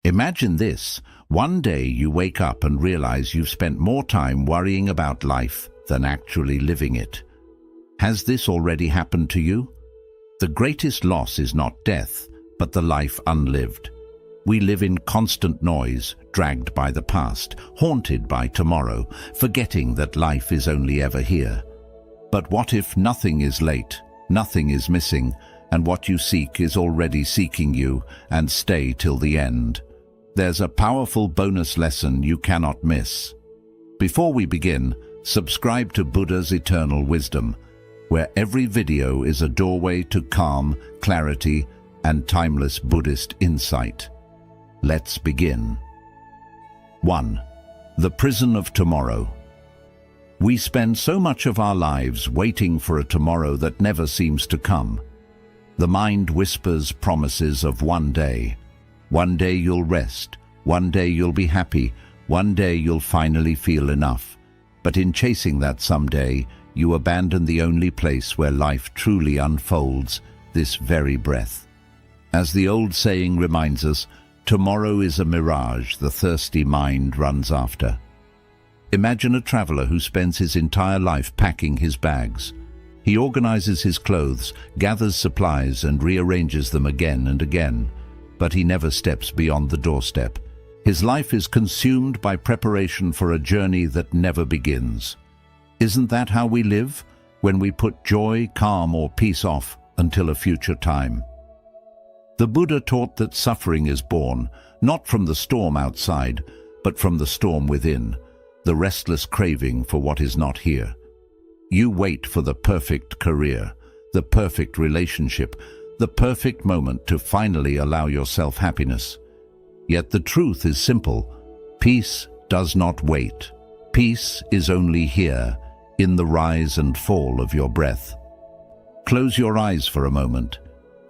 Imagine this. One day you wake up and realize you've spent more time worrying about life than actually living it. Has this already happened to you? The greatest loss is not death, but the life unlived. We live in constant noise, dragged by the past, haunted by tomorrow, forgetting that life is only ever here. But what if nothing is late, nothing is missing, and what you seek is already seeking you, and stay till the end? There's a powerful bonus lesson you cannot miss. Before we begin, subscribe to Buddha's Eternal Wisdom, where every video is a doorway to calm, clarity, and timeless Buddhist insight. Let's begin. 1. The prison of tomorrow. We spend so much of our lives waiting for a tomorrow that never seems to come. The mind whispers promises of one day. One day you'll rest, one day you'll be happy, one day you'll finally feel enough. But in chasing that someday, you abandon the only place where life truly unfolds, this very breath. As the old saying reminds us, tomorrow is a mirage the thirsty mind runs after. Imagine a traveler who spends his entire life packing his bags. He organizes his clothes, gathers supplies, and rearranges them again and again. But he never steps beyond the doorstep. His life is consumed by preparation for a journey that never begins. Isn't that how we live, when we put joy, calm, or peace off until a future time? The Buddha taught that suffering is born, not from the storm outside, but from the storm within, the restless craving for what is not here. You wait for the perfect career, the perfect relationship, the perfect moment to finally allow yourself happiness. Yet the truth is simple. Peace does not wait. Peace is only here, in the rise and fall of your breath. Close your eyes for a moment.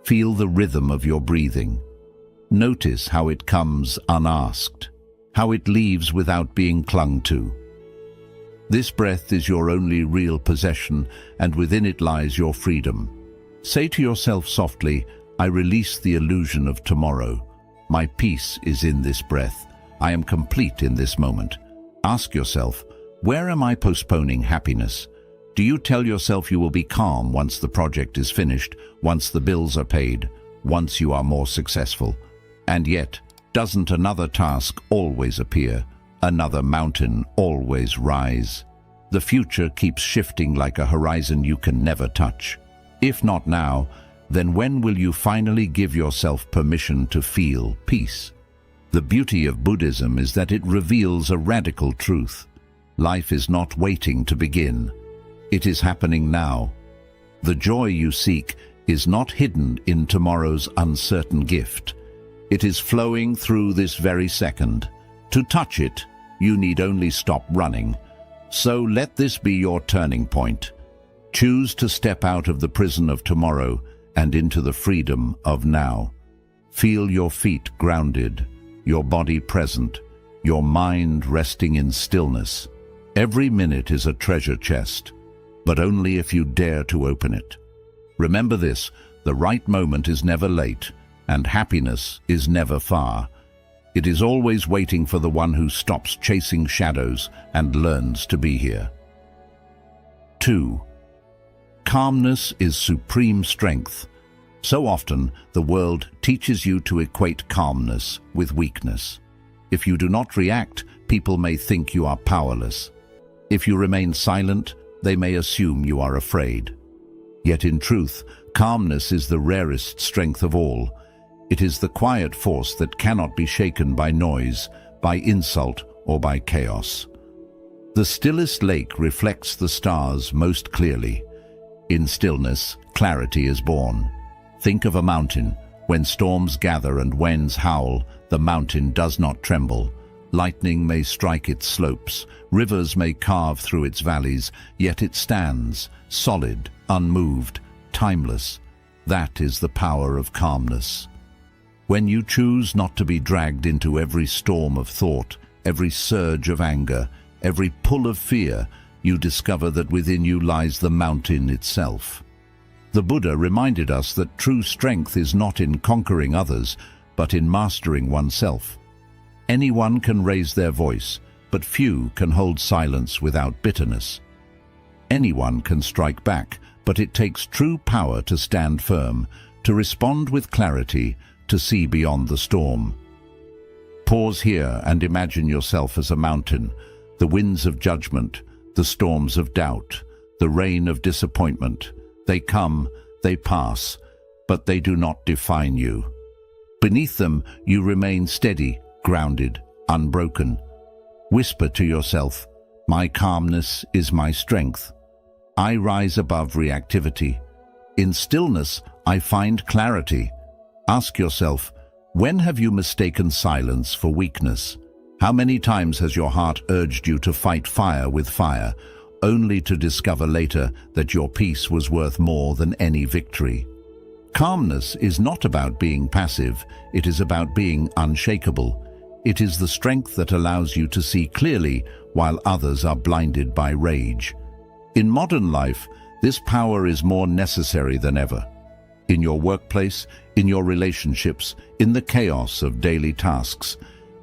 Feel the rhythm of your breathing. Notice how it comes unasked, how it leaves without being clung to. This breath is your only real possession, and within it lies your freedom. Say to yourself softly, I release the illusion of tomorrow. My peace is in this breath. I am complete in this moment. Ask yourself, where am I postponing happiness? Do you tell yourself you will be calm once the project is finished, once the bills are paid, once you are more successful? And yet, doesn't another task always appear? Another mountain always rise? The future keeps shifting like a horizon you can never touch. If not now, then when will you finally give yourself permission to feel peace? The beauty of Buddhism is that it reveals a radical truth. Life is not waiting to begin. It is happening now. The joy you seek is not hidden in tomorrow's uncertain gift. It is flowing through this very second. To touch it, you need only stop running. So let this be your turning point. Choose to step out of the prison of tomorrow and into the freedom of now. Feel your feet grounded, your body present, your mind resting in stillness. Every minute is a treasure chest, but only if you dare to open it. Remember this, the right moment is never late, and happiness is never far. It is always waiting for the one who stops chasing shadows and learns to be here. 2. Calmness is supreme strength. So often, the world teaches you to equate calmness with weakness. If you do not react, people may think you are powerless. If you remain silent, they may assume you are afraid. Yet in truth, calmness is the rarest strength of all. It is the quiet force that cannot be shaken by noise, by insult, or by chaos. The stillest lake reflects the stars most clearly. In stillness, clarity is born. Think of a mountain. When storms gather and winds howl, the mountain does not tremble. Lightning may strike its slopes, rivers may carve through its valleys, yet it stands, solid, unmoved, timeless. That is the power of calmness. When you choose not to be dragged into every storm of thought, every surge of anger, every pull of fear, you discover that within you lies the mountain itself. The Buddha reminded us that true strength is not in conquering others, but in mastering oneself. Anyone can raise their voice, but few can hold silence without bitterness. Anyone can strike back, but it takes true power to stand firm, to respond with clarity, to see beyond the storm. Pause here and imagine yourself as a mountain, the winds of judgment, the storms of doubt, the rain of disappointment. They come, they pass, but they do not define you. Beneath them, you remain steady, grounded, unbroken. Whisper to yourself, "My calmness is my strength. I rise above reactivity. In stillness, I find clarity." Ask yourself, when have you mistaken silence for weakness? How many times has your heart urged you to fight fire with fire, only to discover later that your peace was worth more than any victory? Calmness is not about being passive, it is about being unshakable. It is the strength that allows you to see clearly while others are blinded by rage. In modern life, this power is more necessary than ever. In your workplace, in your relationships, in the chaos of daily tasks,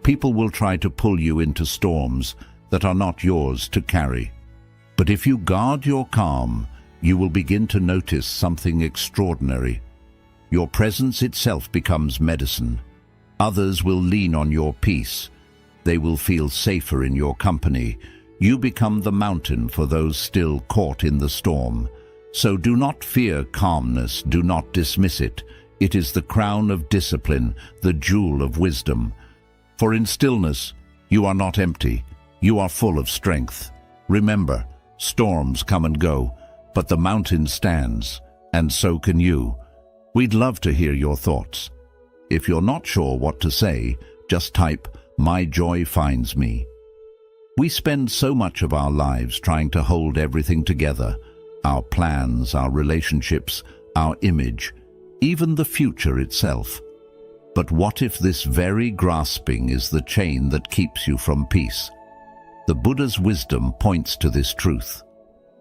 people will try to pull you into storms that are not yours to carry. But if you guard your calm, you will begin to notice something extraordinary. Your presence itself becomes medicine. Others will lean on your peace. They will feel safer in your company. You become the mountain for those still caught in the storm. So do not fear calmness, do not dismiss it. It is the crown of discipline, the jewel of wisdom. For in stillness, you are not empty, you are full of strength. Remember, storms come and go, but the mountain stands, and so can you. We'd love to hear your thoughts. If you're not sure what to say, just type, "My joy finds me." We spend so much of our lives trying to hold everything together, our plans, our relationships, our image, even the future itself. But what if this very grasping is the chain that keeps you from peace? The Buddha's wisdom points to this truth.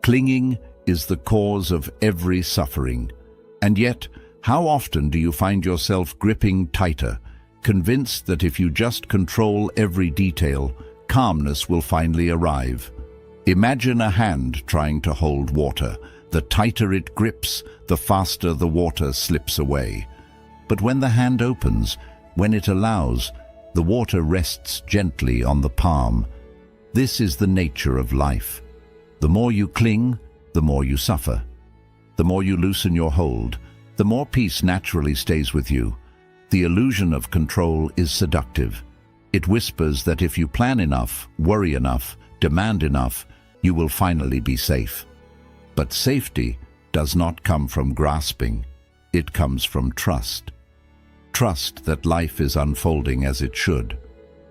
Clinging is the cause of every suffering. And yet, how often do you find yourself gripping tighter, convinced that if you just control every detail, calmness will finally arrive? Imagine a hand trying to hold water. The tighter it grips, the faster the water slips away. But when the hand opens, when it allows, the water rests gently on the palm. This is the nature of life. The more you cling, the more you suffer. The more you loosen your hold, the more peace naturally stays with you. The illusion of control is seductive. It whispers that if you plan enough, worry enough, demand enough, you will finally be safe. But safety does not come from grasping. It comes from trust. Trust that life is unfolding as it should.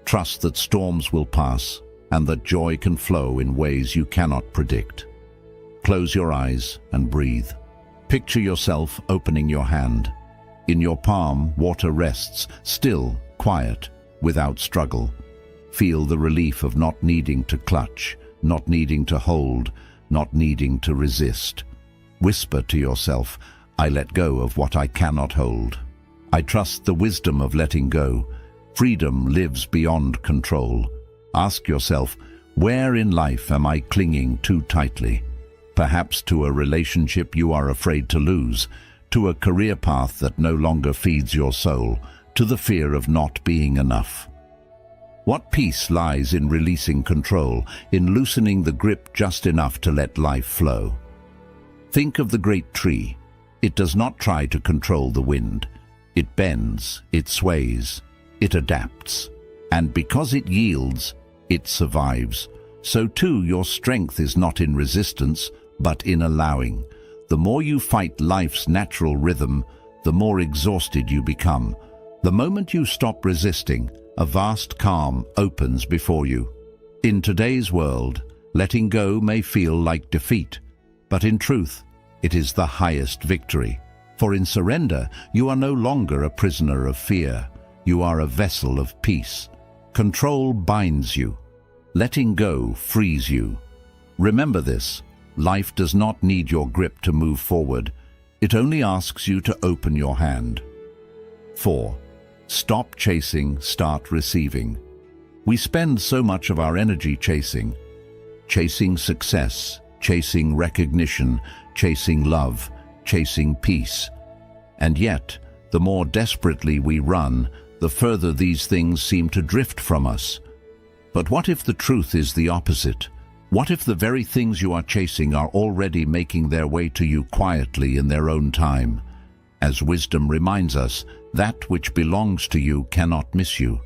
Trust that storms will pass and that joy can flow in ways you cannot predict. Close your eyes and breathe. Picture yourself opening your hand. In your palm, water rests, still, quiet, without struggle. Feel the relief of not needing to clutch, not needing to hold, not needing to resist. Whisper to yourself, "I let go of what I cannot hold. I trust the wisdom of letting go. Freedom lives beyond control." Ask yourself, where in life am I clinging too tightly? Perhaps to a relationship you are afraid to lose, to a career path that no longer feeds your soul, to the fear of not being enough. What peace lies in releasing control, in loosening the grip just enough to let life flow? Think of the great tree. It does not try to control the wind. It bends, it sways, it adapts. And because it yields, it survives. So too, your strength is not in resistance, but in allowing. The more you fight life's natural rhythm, the more exhausted you become. The moment you stop resisting, a vast calm opens before you. In today's world, letting go may feel like defeat, but in truth, it is the highest victory. For in surrender, you are no longer a prisoner of fear. You are a vessel of peace. Control binds you. Letting go frees you. Remember this, life does not need your grip to move forward. It only asks you to open your hand. 4. Stop chasing, start receiving. We spend so much of our energy chasing success, chasing recognition, chasing love, chasing peace. And yet, the more desperately we run, the further these things seem to drift from us. But what if the truth is the opposite? What if the very things you are chasing are already making their way to you quietly in their own time? As wisdom reminds us, that which belongs to you cannot miss you.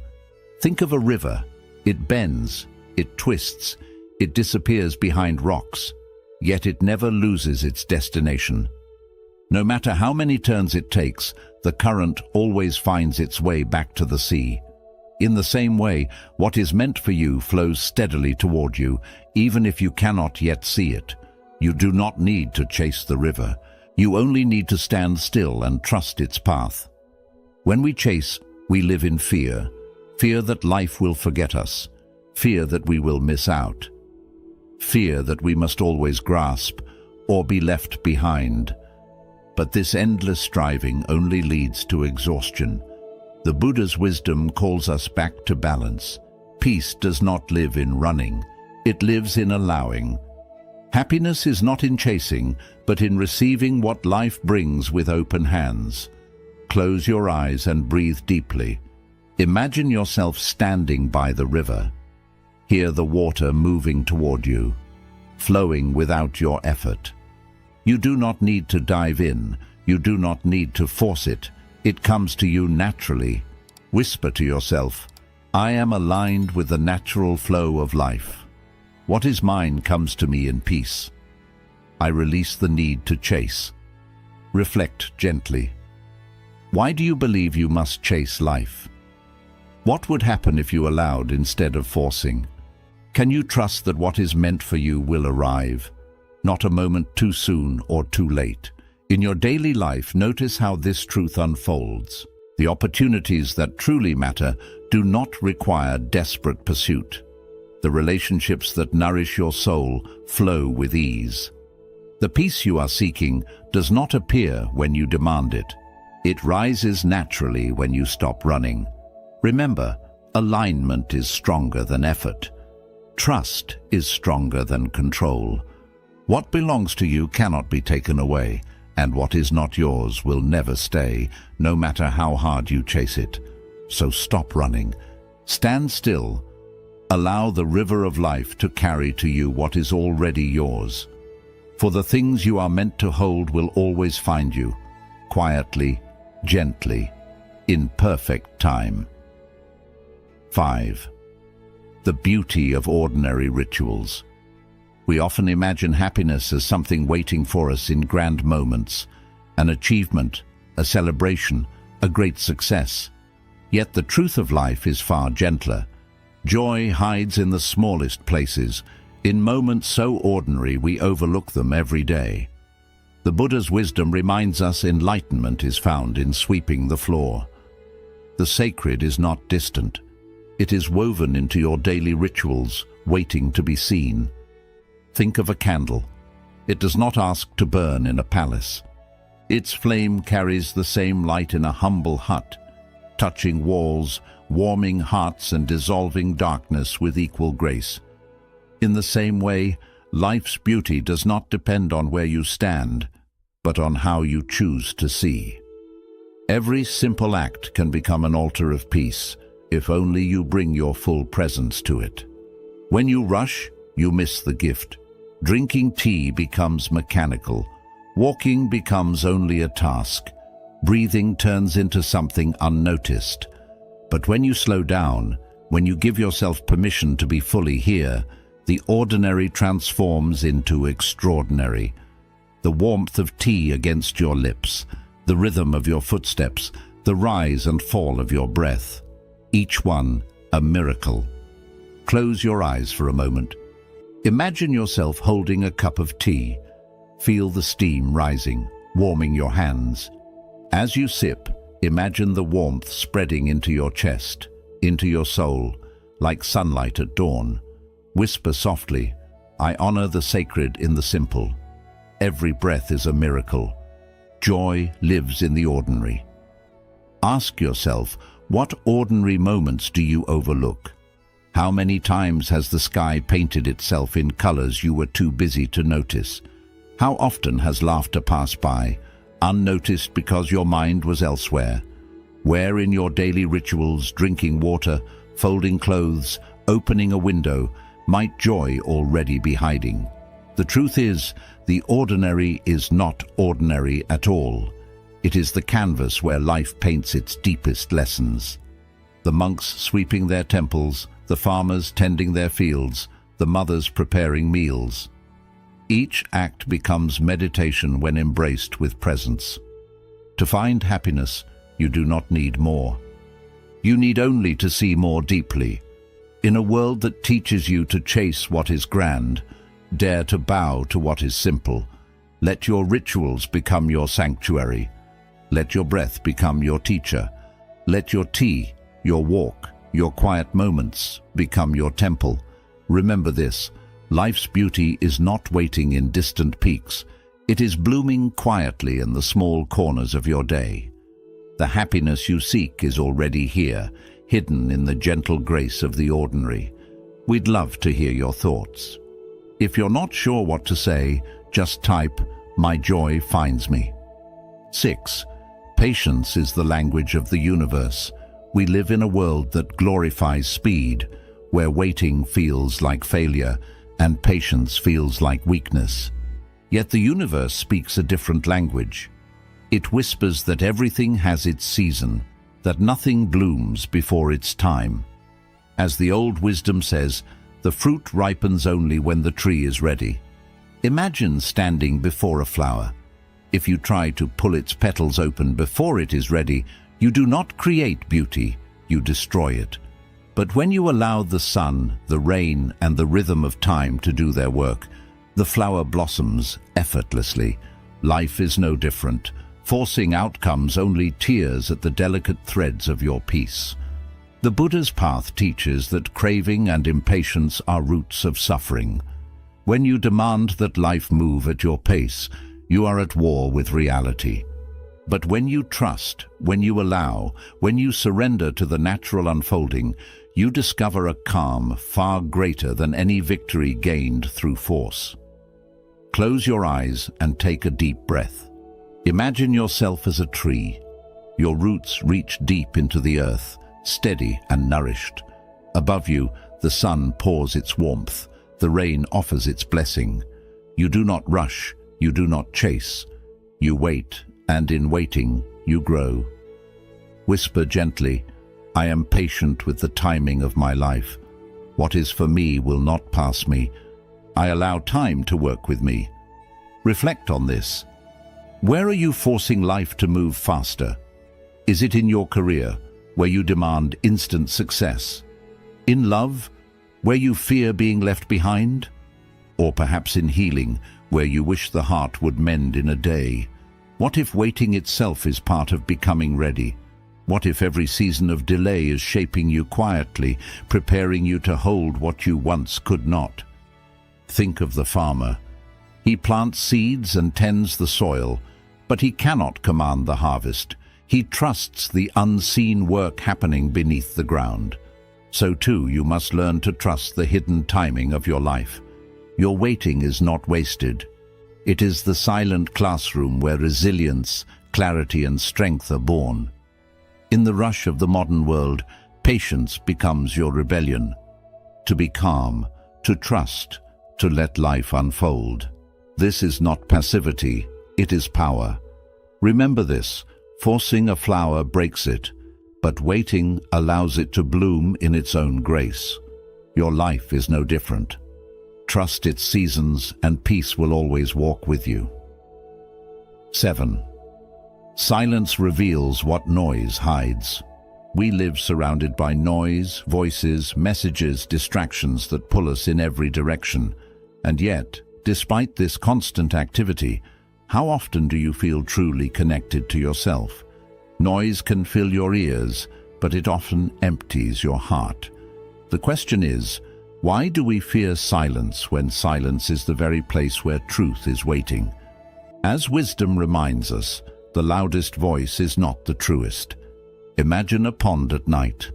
Think of a river. It bends, it twists, it disappears behind rocks, yet it never loses its destination. No matter how many turns it takes, the current always finds its way back to the sea. In the same way, what is meant for you flows steadily toward you, even if you cannot yet see it. You do not need to chase the river. You only need to stand still and trust its path. When we chase, we live in fear. Fear that life will forget us. Fear that we will miss out. Fear that we must always grasp or be left behind. But this endless striving only leads to exhaustion. The Buddha's wisdom calls us back to balance. Peace does not live in running. It lives in allowing. Happiness is not in chasing, but in receiving what life brings with open hands. Close your eyes and breathe deeply. Imagine yourself standing by the river. Hear the water moving toward you, flowing without your effort. You do not need to dive in. You do not need to force it. It comes to you naturally. Whisper to yourself, I am aligned with the natural flow of life. What is mine comes to me in peace. I release the need to chase. Reflect gently. Why do you believe you must chase life? What would happen if you allowed instead of forcing? Can you trust that what is meant for you will arrive? Not a moment too soon or too late. In your daily life, notice how this truth unfolds. The opportunities that truly matter do not require desperate pursuit. The relationships that nourish your soul flow with ease. The peace you are seeking does not appear when you demand it. It rises naturally when you stop running. Remember, alignment is stronger than effort. Trust is stronger than control. What belongs to you cannot be taken away, and what is not yours will never stay, no matter how hard you chase it. So stop running. Stand still. Allow the river of life to carry to you what is already yours. For the things you are meant to hold will always find you, quietly, gently, in perfect time. 5. The beauty of ordinary rituals. We often imagine happiness as something waiting for us in grand moments, an achievement, a celebration, a great success. Yet the truth of life is far gentler. Joy hides in the smallest places, in moments so ordinary we overlook them every day. The Buddha's wisdom reminds us enlightenment is found in sweeping the floor. The sacred is not distant. It is woven into your daily rituals, waiting to be seen. Think of a candle. It does not ask to burn in a palace. Its flame carries the same light in a humble hut, touching walls, warming hearts and dissolving darkness with equal grace. In the same way, life's beauty does not depend on where you stand, but on how you choose to see. Every simple act can become an altar of peace, if only you bring your full presence to it. When you rush, you miss the gift. Drinking tea becomes mechanical. Walking becomes only a task. Breathing turns into something unnoticed. But when you slow down, when you give yourself permission to be fully here, the ordinary transforms into extraordinary. The warmth of tea against your lips, the rhythm of your footsteps, the rise and fall of your breath. Each one a miracle. Close your eyes for a moment. Imagine yourself holding a cup of tea. Feel the steam rising, warming your hands. As you sip, imagine the warmth spreading into your chest, into your soul, like sunlight at dawn. Whisper softly, I honor the sacred in the simple. Every breath is a miracle. Joy lives in the ordinary. Ask yourself, What ordinary moments do you overlook? How many times has the sky painted itself in colors you were too busy to notice? How often has laughter passed by, unnoticed because your mind was elsewhere? Where in your daily rituals, drinking water, folding clothes, opening a window, might joy already be hiding? The truth is, the ordinary is not ordinary at all. It is the canvas where life paints its deepest lessons. The monks sweeping their temples, the farmers tending their fields, the mothers preparing meals. Each act becomes meditation when embraced with presence. To find happiness, you do not need more. You need only to see more deeply. In a world that teaches you to chase what is grand, dare to bow to what is simple. Let your rituals become your sanctuary. Let your breath become your teacher. Let your tea, your walk, your quiet moments become your temple. Remember this, life's beauty is not waiting in distant peaks. It is blooming quietly in the small corners of your day. The happiness you seek is already here, hidden in the gentle grace of the ordinary. We'd love to hear your thoughts. If you're not sure what to say, just type, "My joy finds me." 6. Patience is the language of the universe. We live in a world that glorifies speed, where waiting feels like failure and patience feels like weakness. Yet the universe speaks a different language. It whispers that everything has its season, that nothing blooms before its time. As the old wisdom says, the fruit ripens only when the tree is ready. Imagine standing before a flower. If you try to pull its petals open before it is ready, you do not create beauty, you destroy it. But when you allow the sun, the rain, and the rhythm of time to do their work, the flower blossoms effortlessly. Life is no different. Forcing outcomes only tears at the delicate threads of your peace. The Buddha's path teaches that craving and impatience are roots of suffering. When you demand that life move at your pace, you are at war with reality. But when you trust, when you allow, when you surrender to the natural unfolding, you discover a calm far greater than any victory gained through force. Close your eyes and take a deep breath. Imagine yourself as a tree. Your roots reach deep into the earth, steady and nourished. Above you, the sun pours its warmth, the rain offers its blessing. You do not rush, you do not chase. You wait, and in waiting, you grow. Whisper gently, "I am patient with the timing of my life. What is for me will not pass me. I allow time to work with me." Reflect on this. Where are you forcing life to move faster? Is it in your career, where you demand instant success? In love, where you fear being left behind? Or perhaps in healing, where you wish the heart would mend in a day? What if waiting itself is part of becoming ready? What if every season of delay is shaping you quietly, preparing you to hold what you once could not? Think of the farmer. He plants seeds and tends the soil, but he cannot command the harvest. He trusts the unseen work happening beneath the ground. So too, you must learn to trust the hidden timing of your life. Your waiting is not wasted. It is the silent classroom where resilience, clarity, and strength are born. In the rush of the modern world, patience becomes your rebellion. To be calm, to trust, to let life unfold. This is not passivity, it is power. Remember this, forcing a flower breaks it, but waiting allows it to bloom in its own grace. Your life is no different. Trust its seasons and peace will always walk with you. 7. Silence reveals what noise hides. We live surrounded by noise, voices, messages, distractions that pull us in every direction. And yet, despite this constant activity, how often do you feel truly connected to yourself? Noise can fill your ears, but it often empties your heart. The question is, why do we fear silence when silence is the very place where truth is waiting? As wisdom reminds us, the loudest voice is not the truest. Imagine a pond at night.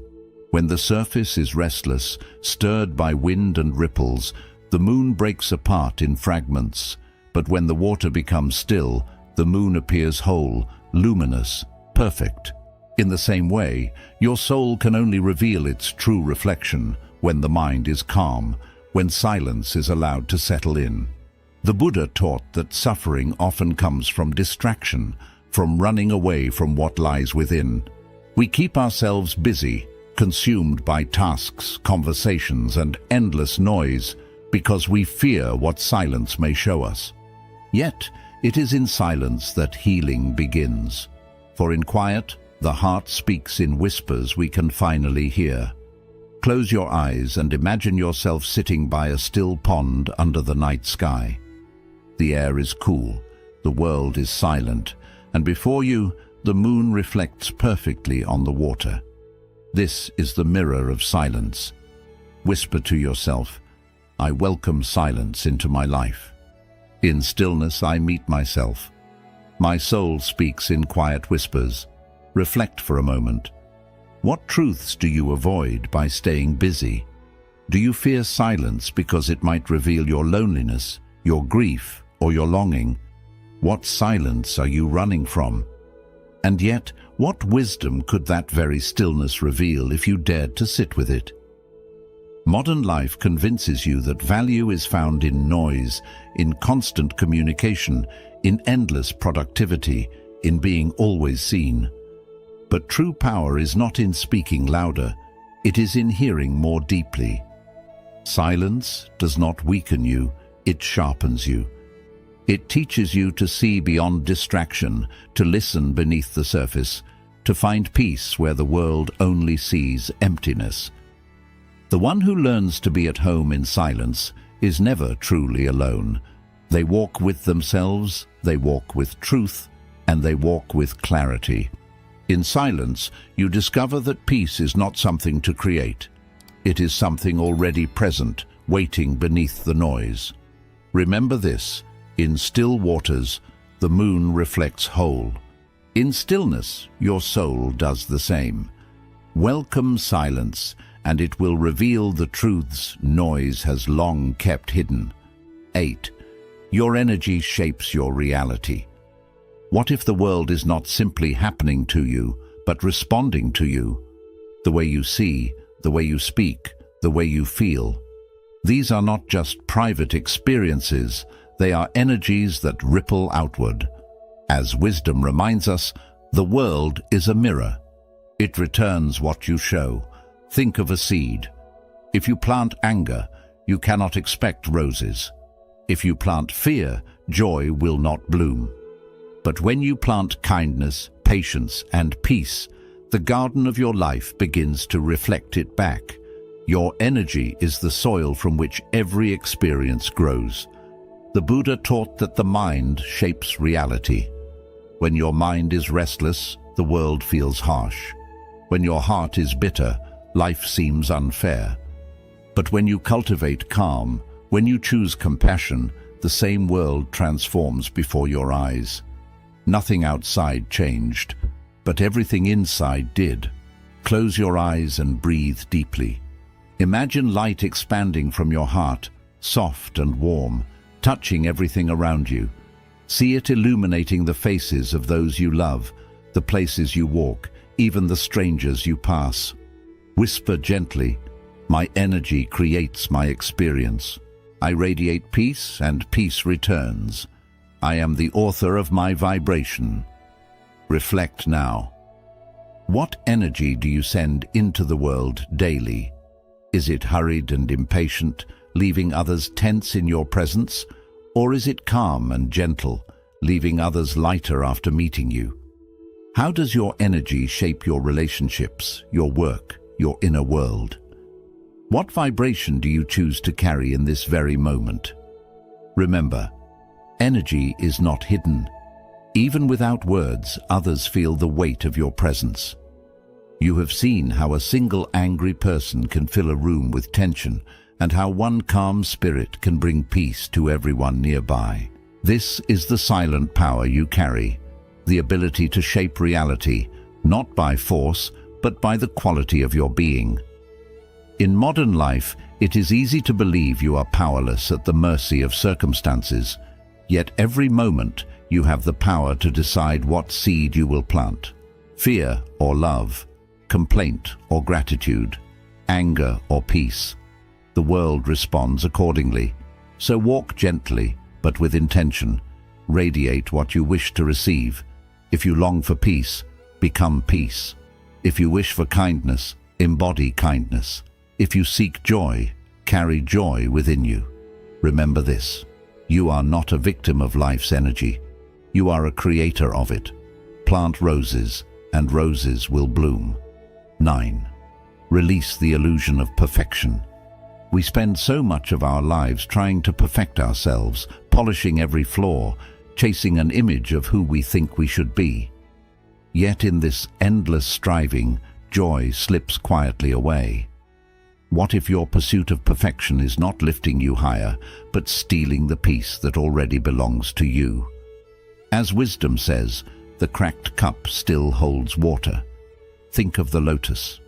When the surface is restless, stirred by wind and ripples, the moon breaks apart in fragments. But when the water becomes still, the moon appears whole, luminous, perfect. In the same way, your soul can only reveal its true reflection when the mind is calm, when silence is allowed to settle in. The Buddha taught that suffering often comes from distraction, from running away from what lies within. We keep ourselves busy, consumed by tasks, conversations, and endless noise, because we fear what silence may show us. Yet, it is in silence that healing begins. For in quiet, the heart speaks in whispers we can finally hear. Close your eyes and imagine yourself sitting by a still pond under the night sky. The air is cool, the world is silent, and before you, the moon reflects perfectly on the water. This is the mirror of silence. Whisper to yourself, "I welcome silence into my life. In stillness I meet myself. My soul speaks in quiet whispers." Reflect for a moment. What truths do you avoid by staying busy? Do you fear silence because it might reveal your loneliness, your grief, or your longing? What silence are you running from? And yet, what wisdom could that very stillness reveal if you dared to sit with it? Modern life convinces you that value is found in noise, in constant communication, in endless productivity, in being always seen. But true power is not in speaking louder, it is in hearing more deeply. Silence does not weaken you, it sharpens you. It teaches you to see beyond distraction, to listen beneath the surface, to find peace where the world only sees emptiness. The one who learns to be at home in silence is never truly alone. They walk with themselves, they walk with truth, and they walk with clarity. In silence, you discover that peace is not something to create. It is something already present, waiting beneath the noise. Remember this, in still waters, the moon reflects whole. In stillness, your soul does the same. Welcome silence, and it will reveal the truths noise has long kept hidden. 8. Your energy shapes your reality. What if the world is not simply happening to you, but responding to you? The way you see, the way you speak, the way you feel. These are not just private experiences, they are energies that ripple outward. As wisdom reminds us, the world is a mirror. It returns what you show. Think of a seed. If you plant anger, you cannot expect roses. If you plant fear, joy will not bloom. But when you plant kindness, patience, and peace, the garden of your life begins to reflect it back. Your energy is the soil from which every experience grows. The Buddha taught that the mind shapes reality. When your mind is restless, the world feels harsh. When your heart is bitter, life seems unfair. But when you cultivate calm, when you choose compassion, the same world transforms before your eyes. Nothing outside changed, but everything inside did. Close your eyes and breathe deeply. Imagine light expanding from your heart, soft and warm, touching everything around you. See it illuminating the faces of those you love, the places you walk, even the strangers you pass. Whisper gently, "My energy creates my experience. I radiate peace and peace returns. I am the author of my vibration." Reflect now. What energy do you send into the world daily? Is it hurried and impatient, leaving others tense in your presence? Or is it calm and gentle, leaving others lighter after meeting you? How does your energy shape your relationships, your work, your inner world? What vibration do you choose to carry in this very moment? Remember, energy is not hidden. Even without words, others feel the weight of your presence. You have seen how a single angry person can fill a room with tension, and how one calm spirit can bring peace to everyone nearby. This is the silent power you carry, the ability to shape reality, not by force, but by the quality of your being. In modern life, it is easy to believe you are powerless at the mercy of circumstances, yet every moment you have the power to decide what seed you will plant. Fear or love, complaint or gratitude, anger or peace. The world responds accordingly. So walk gently, but with intention. Radiate what you wish to receive. If you long for peace, become peace. If you wish for kindness, embody kindness. If you seek joy, carry joy within you. Remember this: you are not a victim of life's energy. You are a creator of it. Plant roses, and roses will bloom. 9. Release the illusion of perfection. We spend so much of our lives trying to perfect ourselves, polishing every flaw, chasing an image of who we think we should be. Yet in this endless striving, joy slips quietly away. What if your pursuit of perfection is not lifting you higher, but stealing the peace that already belongs to you? As wisdom says, the cracked cup still holds water. Think of the lotus.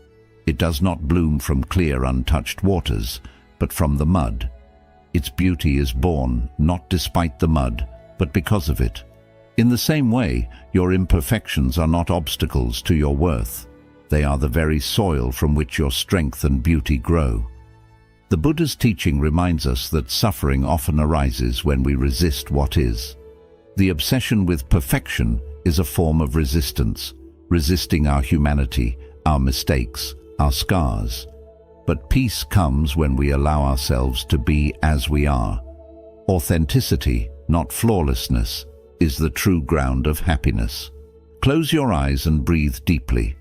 It does not bloom from clear, untouched waters, but from the mud. Its beauty is born not despite the mud, but because of it. In the same way, your imperfections are not obstacles to your worth. They are the very soil from which your strength and beauty grow. The Buddha's teaching reminds us that suffering often arises when we resist what is. The obsession with perfection is a form of resistance, resisting our humanity, our mistakes, our scars. But peace comes when we allow ourselves to be as we are. Authenticity, not flawlessness, is the true ground of happiness. Close your eyes and breathe deeply.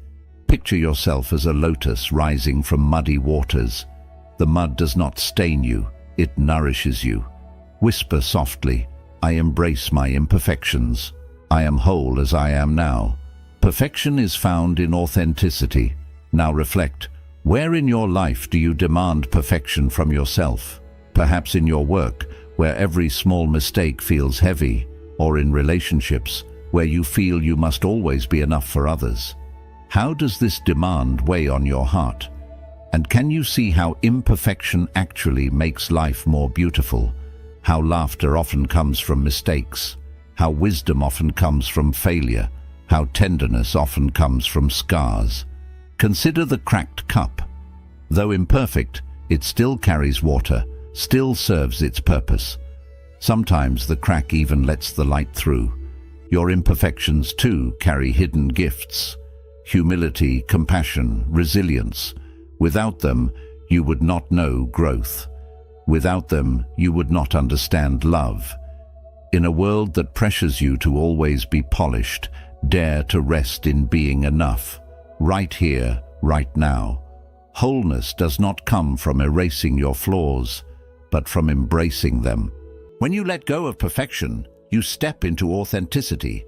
Picture yourself as a lotus rising from muddy waters. The mud does not stain you, it nourishes you. Whisper softly, "I embrace my imperfections. I am whole as I am now." Perfection is found in authenticity. Now reflect, where in your life do you demand perfection from yourself? Perhaps in your work, where every small mistake feels heavy, or in relationships, where you feel you must always be enough for others. How does this demand weigh on your heart? And can you see how imperfection actually makes life more beautiful? How laughter often comes from mistakes, how wisdom often comes from failure, how tenderness often comes from scars. Consider the cracked cup. Though imperfect, it still carries water, still serves its purpose. Sometimes the crack even lets the light through. Your imperfections too carry hidden gifts: humility, compassion, resilience. Without them, you would not know growth. Without them, you would not understand love. In a world that pressures you to always be polished, dare to rest in being enough. Right here, right now. Wholeness does not come from erasing your flaws, but from embracing them. When you let go of perfection, you step into authenticity.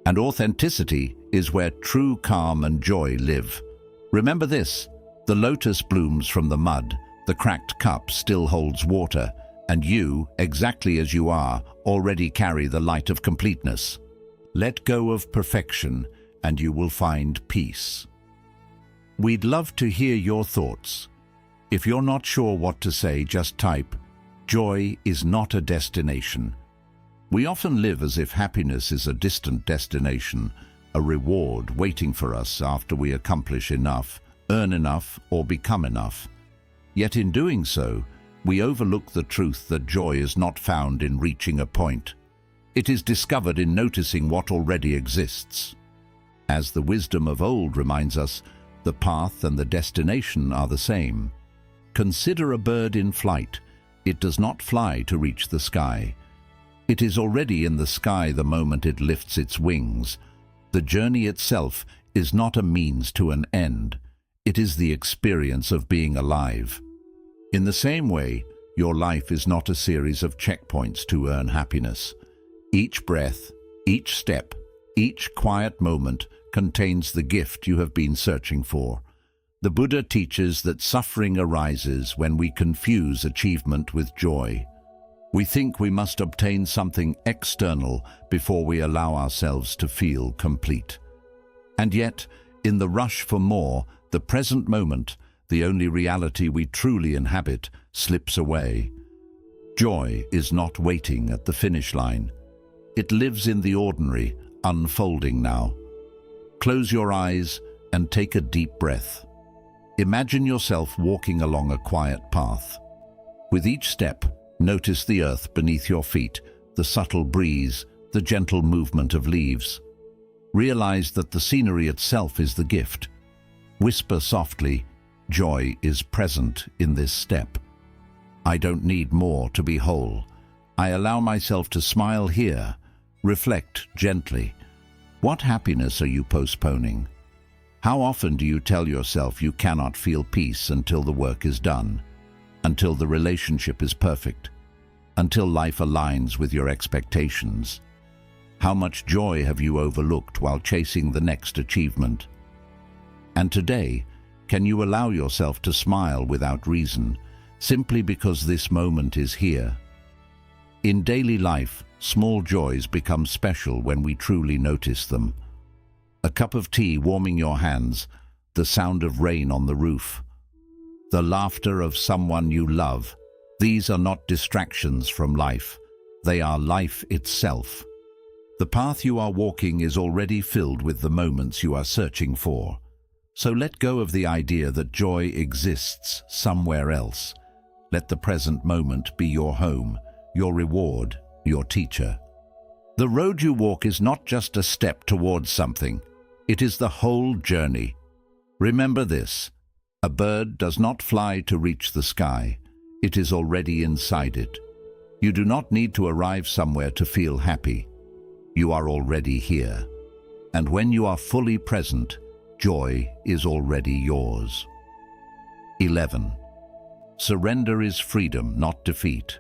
And authenticity is where true calm and joy live. Remember this: the lotus blooms from the mud, the cracked cup still holds water, and you, exactly as you are, already carry the light of completeness. Let go of perfection, and you will find peace. We'd love to hear your thoughts. If you're not sure what to say, just type, "Joy is not a destination." We often live as if happiness is a distant destination, a reward waiting for us after we accomplish enough, earn enough, or become enough. Yet in doing so, we overlook the truth that joy is not found in reaching a point. It is discovered in noticing what already exists. As the wisdom of old reminds us, the path and the destination are the same. Consider a bird in flight. It does not fly to reach the sky. It is already in the sky the moment it lifts its wings. The journey itself is not a means to an end. It is the experience of being alive. In the same way, your life is not a series of checkpoints to earn happiness. Each breath, each step, each quiet moment contains the gift you have been searching for. The Buddha teaches that suffering arises when we confuse achievement with joy. We think we must obtain something external before we allow ourselves to feel complete. And yet, In the rush for more, the present moment, the only reality we truly inhabit, slips away. Joy is not waiting at the finish line. It lives in the ordinary, unfolding now. Close your eyes and take a deep breath. Imagine yourself walking along a quiet path. With each step, notice the earth beneath your feet, the subtle breeze, the gentle movement of leaves. Realize that the scenery itself is the gift. Whisper softly, "Joy is present in this step. I don't need more to be whole. I allow myself to smile here." Reflect gently. What happiness are you postponing? How often do you tell yourself you cannot feel peace until the work is done, until the relationship is perfect, until life aligns with your expectations? How much joy have you overlooked while chasing the next achievement? And today, can you allow yourself to smile without reason, simply because this moment is here? In daily life, small joys become special when we truly notice them. A cup of tea warming your hands, the sound of rain on the roof, the laughter of someone you love. These are not distractions from life. They are life itself. The path you are walking is already filled with the moments you are searching for. So let go of the idea that joy exists somewhere else. Let the present moment be your home, your reward, your teacher. The road you walk is not just a step towards something. It is the whole journey. Remember this: a bird does not fly to reach the sky. It is already inside it. You do not need to arrive somewhere to feel happy. You are already here. And when you are fully present, joy is already yours. 11. Surrender is freedom, not defeat.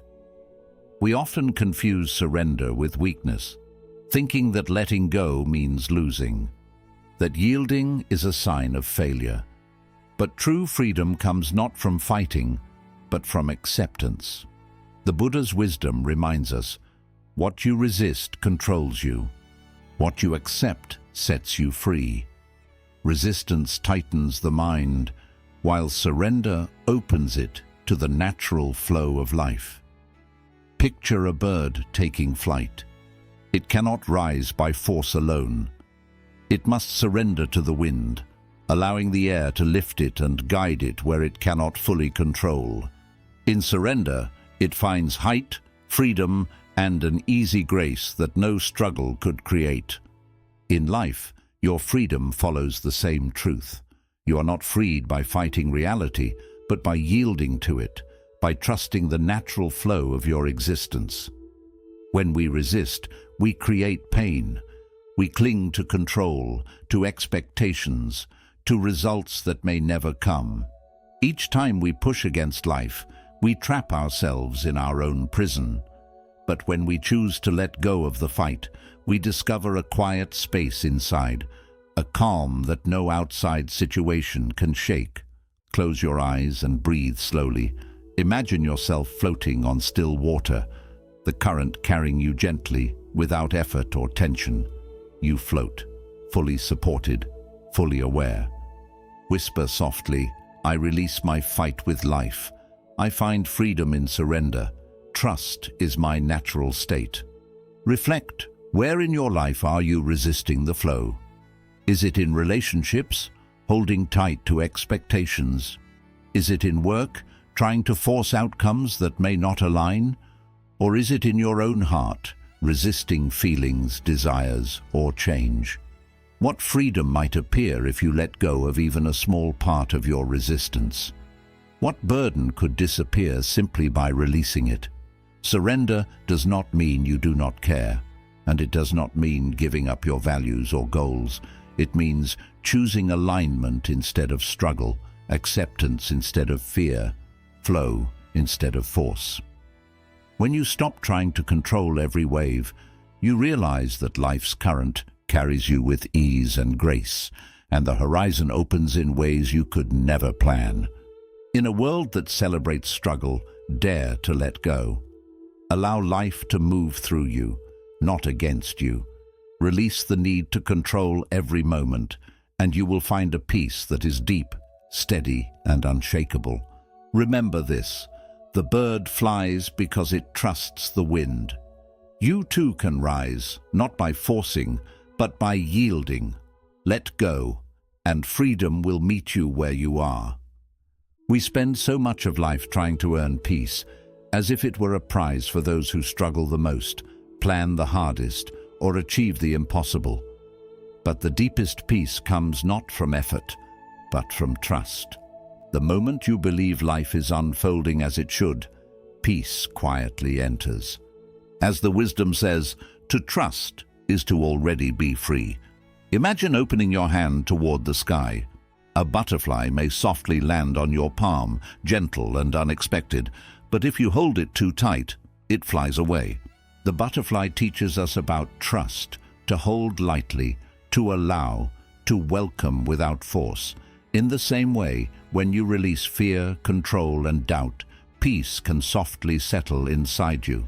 We often confuse surrender with weakness, thinking that letting go means losing, that yielding is a sign of failure. But true freedom comes not from fighting, but from acceptance. The Buddha's wisdom reminds us, what you resist controls you. What you accept sets you free. Resistance tightens the mind, while surrender opens it to the natural flow of life. Picture a bird taking flight. It cannot rise by force alone. It must surrender to the wind, allowing the air to lift it and guide it where it cannot fully control. In surrender, it finds height, freedom, and an easy grace that no struggle could create. In life, your freedom follows the same truth. You are not freed by fighting reality, but by yielding to it, by trusting the natural flow of your existence. When we resist, we create pain. We cling to control, to expectations, to results that may never come. Each time we push against life, we trap ourselves in our own prison. But when we choose to let go of the fight, we discover a quiet space inside, a calm that no outside situation can shake. Close your eyes and breathe slowly. Imagine yourself floating on still water, the current carrying you gently, without effort or tension. You float, fully supported, fully aware. Whisper softly, "I release my fight with life. I find freedom in surrender. Trust is my natural state." Reflect, where in your life are you resisting the flow? Is it in relationships, holding tight to expectations? Is it in work, trying to force outcomes that may not align? Or is it in your own heart, resisting feelings, desires, or change? What freedom might appear if you let go of even a small part of your resistance? What burden could disappear simply by releasing it? Surrender does not mean you do not care, and it does not mean giving up your values or goals. It means choosing alignment instead of struggle, acceptance instead of fear, flow instead of force. When you stop trying to control every wave, you realize that life's current carries you with ease and grace, and the horizon opens in ways you could never plan. In a world that celebrates struggle, dare to let go. Allow life to move through you, not against you. Release the need to control every moment, and you will find a peace that is deep, steady, and unshakable. Remember this: the bird flies because it trusts the wind. You too can rise, not by forcing, but by yielding. Let go, and freedom will meet you where you are. We spend so much of life trying to earn peace, as if it were a prize for those who struggle the most, plan the hardest, or achieve the impossible. But the deepest peace comes not from effort, but from trust. The moment you believe life is unfolding as it should, peace quietly enters. As the wisdom says, to trust is to already be free. Imagine opening your hand toward the sky. A butterfly may softly land on your palm, gentle and unexpected, but if you hold it too tight, it flies away. The butterfly teaches us about trust, to hold lightly, to allow, to welcome without force. In the same way, when you release fear, control, and doubt, peace can softly settle inside you.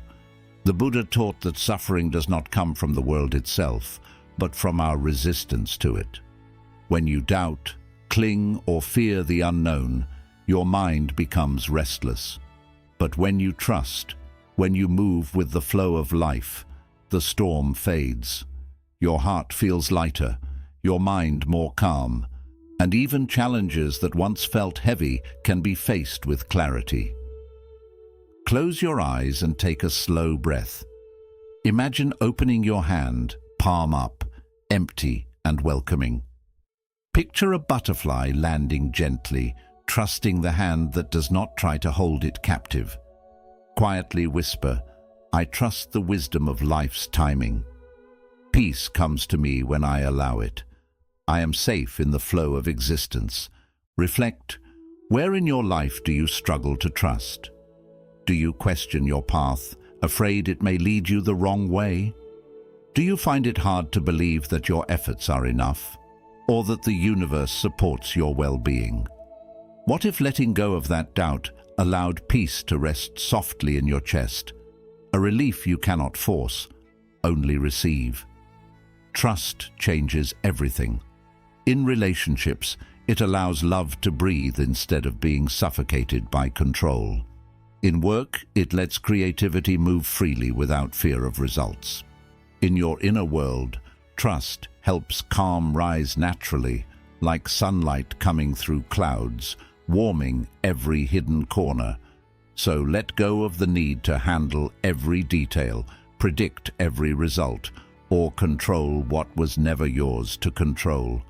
The Buddha taught that suffering does not come from the world itself, but from our resistance to it. When you doubt, cling, or fear the unknown, your mind becomes restless. But when you trust, when you move with the flow of life, the storm fades. Your heart feels lighter, your mind more calm, and even challenges that once felt heavy can be faced with clarity. Close your eyes and take a slow breath. Imagine opening your hand, palm up, empty and welcoming. Picture a butterfly landing gently, trusting the hand that does not try to hold it captive. Quietly whisper, "I trust the wisdom of life's timing. Peace comes to me when I allow it. I am safe in the flow of existence." Reflect, where in your life do you struggle to trust? Do you question your path, afraid it may lead you the wrong way? Do you find it hard to believe that your efforts are enough, or that the universe supports your well-being? What if letting go of that doubt allowed peace to rest softly in your chest, a relief you cannot force, only receive? Trust changes everything. In relationships, it allows love to breathe instead of being suffocated by control. In work, it lets creativity move freely without fear of results. In your inner world, trust helps calm rise naturally, like sunlight coming through clouds, warming every hidden corner. So let go of the need to handle every detail, predict every result, or control what was never yours to control.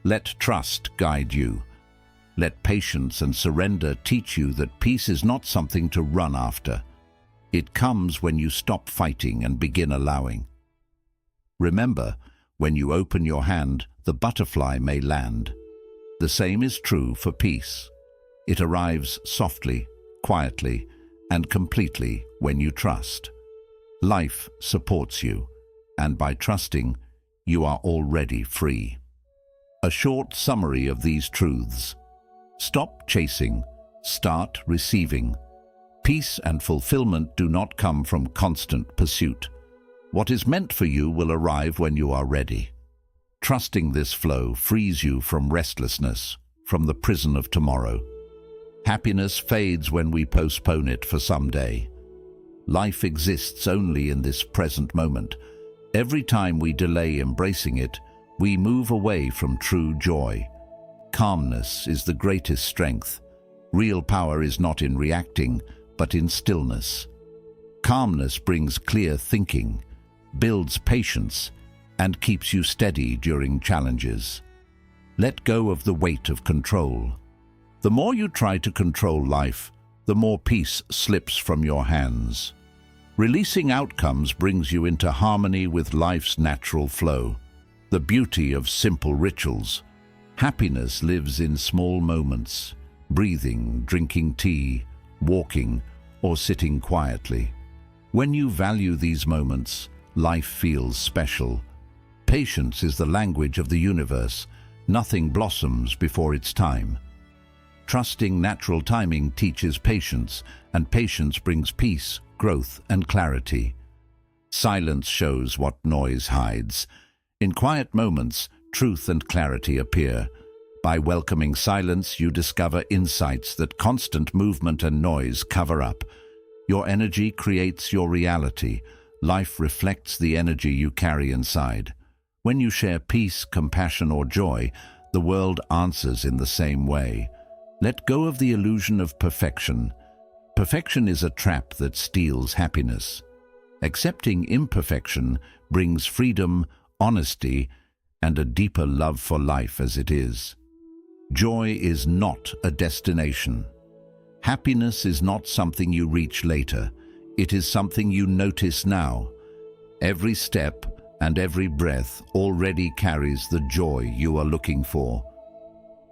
Let trust guide you. Let patience and surrender teach you that peace is not something to run after. It comes when you stop fighting and begin allowing. Remember, when you open your hand, the butterfly may land. The same is true for peace. It arrives softly, quietly, and completely when you trust. Life supports you, and by trusting, you are already free. A short summary of these truths. Stop chasing, start receiving. Peace and fulfillment do not come from constant pursuit. What is meant for you will arrive when you are ready. Trusting this flow frees you from restlessness, from the prison of tomorrow. Happiness fades when we postpone it for some day. Life exists only in this present moment. Every time we delay embracing it, we move away from true joy. Calmness is the greatest strength. Real power is not in reacting, but in stillness. Calmness brings clear thinking, builds patience, and keeps you steady during challenges. Let go of the weight of control. The more you try to control life, the more peace slips from your hands. Releasing outcomes brings you into harmony with life's natural flow. The beauty of simple rituals. Happiness lives in small moments, breathing, drinking tea, walking, or sitting quietly. When you value these moments, life feels special. Patience is the language of the universe. Nothing blossoms before its time. Trusting natural timing teaches patience, and patience brings peace, growth, and clarity. Silence shows what noise hides. In quiet moments, truth and clarity appear. By welcoming silence, you discover insights that constant movement and noise cover up. Your energy creates your reality. Life reflects the energy you carry inside. When you share peace, compassion, or joy, the world answers in the same way. Let go of the illusion of perfection. Perfection is a trap that steals happiness. Accepting imperfection brings freedom, honesty, and a deeper love for life as it is. Joy is not a destination. Happiness is not something you reach later. It is something you notice now. Every step and every breath already carries the joy you are looking for.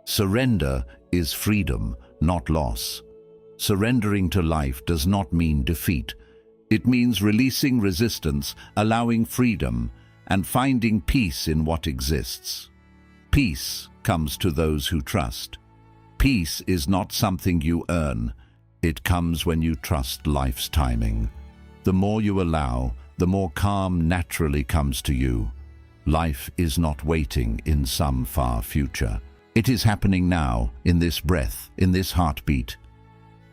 Surrender is freedom, not loss. Surrendering to life does not mean defeat. It means releasing resistance, allowing freedom, and finding peace in what exists. Peace comes to those who trust. Peace is not something you earn. It comes when you trust life's timing. The more you allow, the more calm naturally comes to you. Life is not waiting in some far future. It is happening now, in this breath, in this heartbeat.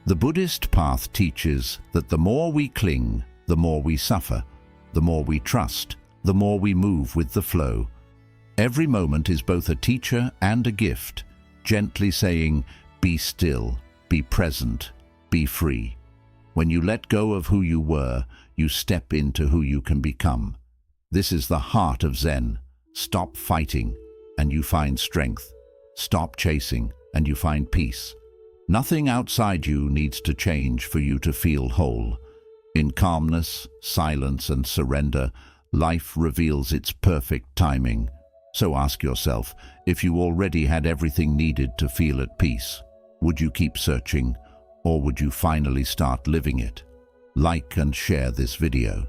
The Buddhist path teaches that the more we cling, the more we suffer. The more we trust, the more we move with the flow. Every moment is both a teacher and a gift, gently saying, be still, be present, be free. When you let go of who you were, you step into who you can become. This is the heart of Zen. Stop fighting, and you find strength. Stop chasing, and you find peace. Nothing outside you needs to change for you to feel whole. In calmness, silence, and surrender, life reveals its perfect timing. So ask yourself, if you already had everything needed to feel at peace, would you keep searching, or would you finally start living it? Like and share this video.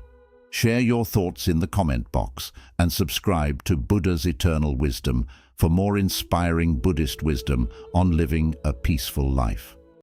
Share your thoughts in the comment box and subscribe to Buddha's Eternal Wisdom for more inspiring Buddhist wisdom on living a peaceful life.